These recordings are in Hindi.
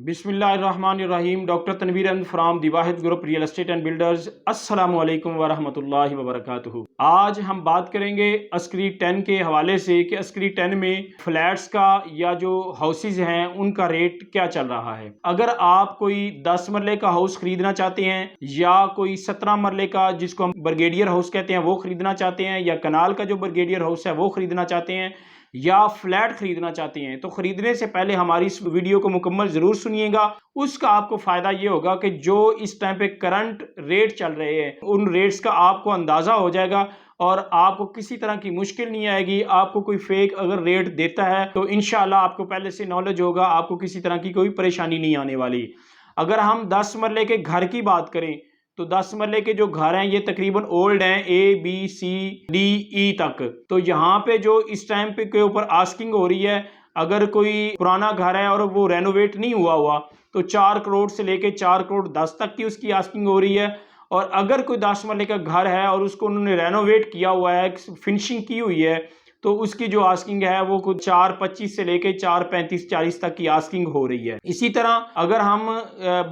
बिस्मिल्लाहिर्रहमानिर्रहीम। Doctor Tanveer Ahmad from the Wahid group real estate and builders. अस्सलामु अलैकुम वरहमतुल्लाहि वबरकातुहू। आज हम बात करेंगे अस्क्री 10 के हवाले से कि अस्क्री 10 में फ्लैट्स का या जो हाउसेज हैं उनका रेट क्या चल रहा है। अगर आप कोई 10 मरले का हाउस खरीदना चाहते हैं या कोई 17 मरले का जिसको हम ब्रिगेडियर हाउस कहते हैं वो खरीदना चाहते हैं, या कनाल का जो ब्रिगेडियर हाउस है वो खरीदना चाहते हैं, या फ्लैट खरीदना चाहते हैं, तो खरीदने से पहले हमारी इस वीडियो को मुकम्मल जरूर सुनिएगा। उसका आपको फायदा ये होगा कि जो इस टाइम पे करंट रेट चल रहे हैं उन रेट्स का आपको अंदाजा हो जाएगा और आपको किसी तरह की मुश्किल नहीं आएगी। आपको कोई फेक अगर रेट देता है तो इंशाल्लाह आपको पहले से नॉलेज होगा, आपको किसी तरह की कोई परेशानी नहीं आने वाली। अगर हम 10 मरले के घर की बात करें तो 10 मरले के जो घर हैं ये तकरीबन ओल्ड हैं ABCDE तक। तो यहाँ पे जो इस टाइम पे के ऊपर आस्किंग हो रही है, अगर कोई पुराना घर है और वो रेनोवेट नहीं हुआ तो 4 करोड़ से लेके 4 करोड़ 10 तक की उसकी आस्किंग हो रही है। और अगर कोई 10 मरले का घर है और उसको उन्होंने रेनोवेट किया हुआ है, फिनिशिंग की हुई है, तो उसकी जो आस्किंग है वो कुछ 4.25 से लेके 4.35-40 तक की आस्किंग हो रही है। इसी तरह अगर हम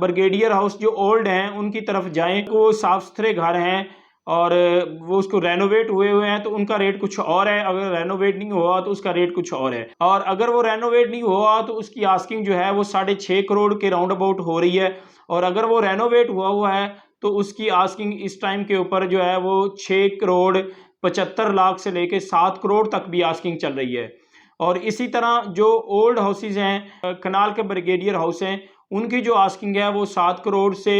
ब्रिगेडियर हाउस जो ओल्ड हैं उनकी तरफ जाएं तो वो साफ सुथरे घर हैं और वो उसको रेनोवेट हुए हैं तो उनका रेट कुछ और है। अगर रेनोवेट नहीं हुआ तो उसका रेट कुछ और है, और अगर वो रेनोवेट नहीं हुआ तो उसकी आस्किंग जो है वो 6.5 करोड़ के राउंड अबाउट हो रही है। और अगर वो रेनोवेट हुआ है तो उसकी आस्किंग इस टाइम के ऊपर जो है वो 6 करोड़ 75 लाख से लेके 7 करोड़ तक भी आस्किंग चल रही है। और इसी तरह जो ओल्ड हाउसेज हैं, कनाल के ब्रिगेडियर हाउस हैं, उनकी जो आस्किंग है वो 7 करोड़ से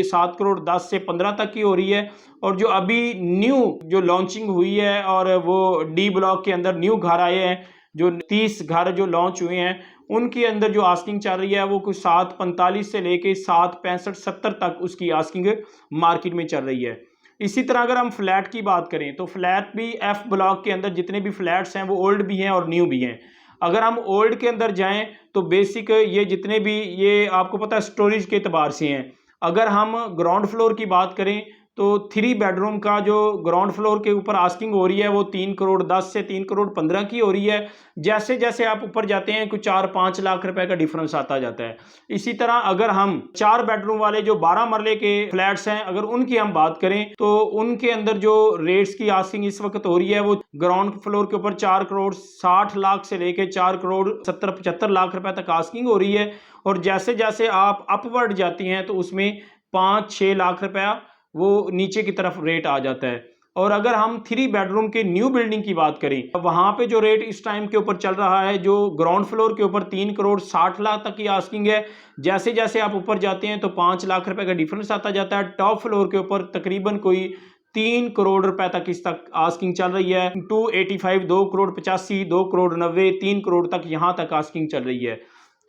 7 करोड़ 10 से 15 तक की हो रही है। और जो अभी न्यू जो लॉन्चिंग हुई है और वो D ब्लॉक के अंदर न्यू घर आए हैं, जो 30 घर जो लॉन्च हुए हैं, उनके अंदर जो आस्किंग चल रही है वो कुछ 7.45 से लेके 7.65-70 तक उसकी आस्किंग मार्केट में चल रही है। इसी तरह अगर हम फ्लैट की बात करें तो फ्लैट भी F ब्लॉक के अंदर जितने भी फ्लैट्स हैं वो ओल्ड भी हैं और न्यू भी हैं। अगर हम ओल्ड के अंदर जाएं तो बेसिक ये जितने भी ये आपको पता है स्टोरेज के एतबार से हैं। अगर हम ग्राउंड फ्लोर की बात करें तो 3 बेडरूम का जो ग्राउंड फ्लोर के ऊपर आस्किंग हो रही है वो 3 करोड़ 10 से 3 करोड़ 15 की हो रही है। जैसे जैसे आप ऊपर जाते हैं कुछ 4-5 लाख रुपए का डिफरेंस आता जाता है। इसी तरह अगर हम 4 बेडरूम वाले जो 12 मरले के फ्लैट्स हैं अगर उनकी हम बात करें तो उनके अंदर जो रेट्स की आस्किंग इस वक्त हो रही है वो ग्राउंड फ्लोर के ऊपर 4 करोड़ 60 लाख से लेके 4 करोड़ 70-75 लाख रुपए तक आस्किंग हो रही है। और जैसे जैसे आप अपवर्ड जाती हैं तो उसमें 5-6 लाख रुपया वो नीचे की तरफ रेट आ जाता है। और अगर हम 3 बेडरूम के न्यू बिल्डिंग की बात करें तो वहां पे जो रेट इस टाइम के ऊपर चल रहा है जो ग्राउंड फ्लोर के ऊपर 3 करोड़ 60 लाख तक की आस्किंग है। जैसे जैसे आप ऊपर जाते हैं तो 5 लाख रुपए का डिफरेंस आता जाता है। टॉप फ्लोर के ऊपर तकरीबन कोई 3 करोड़ रुपए तक इस तक आस्किंग चल रही है। 285, 2 करोड़ 85, 2 करोड़ 90, 3 करोड़ तक यहां तक आस्किंग चल रही है।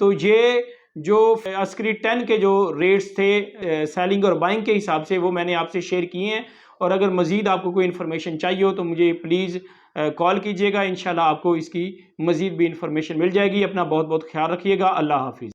तो ये जो अस्क्री 10 के जो रेट्स थे सेलिंग और बाइंग के हिसाब से वो मैंने आपसे शेयर किए हैं। और अगर मज़ीद आपको कोई इन्फॉर्मेशन चाहिए हो तो मुझे प्लीज़ कॉल कीजिएगा। इंशाल्लाह आपको इसकी मज़ीद भी इन्फॉर्मेशन मिल जाएगी। अपना बहुत बहुत ख्याल रखिएगा। अल्लाह हाफिज़।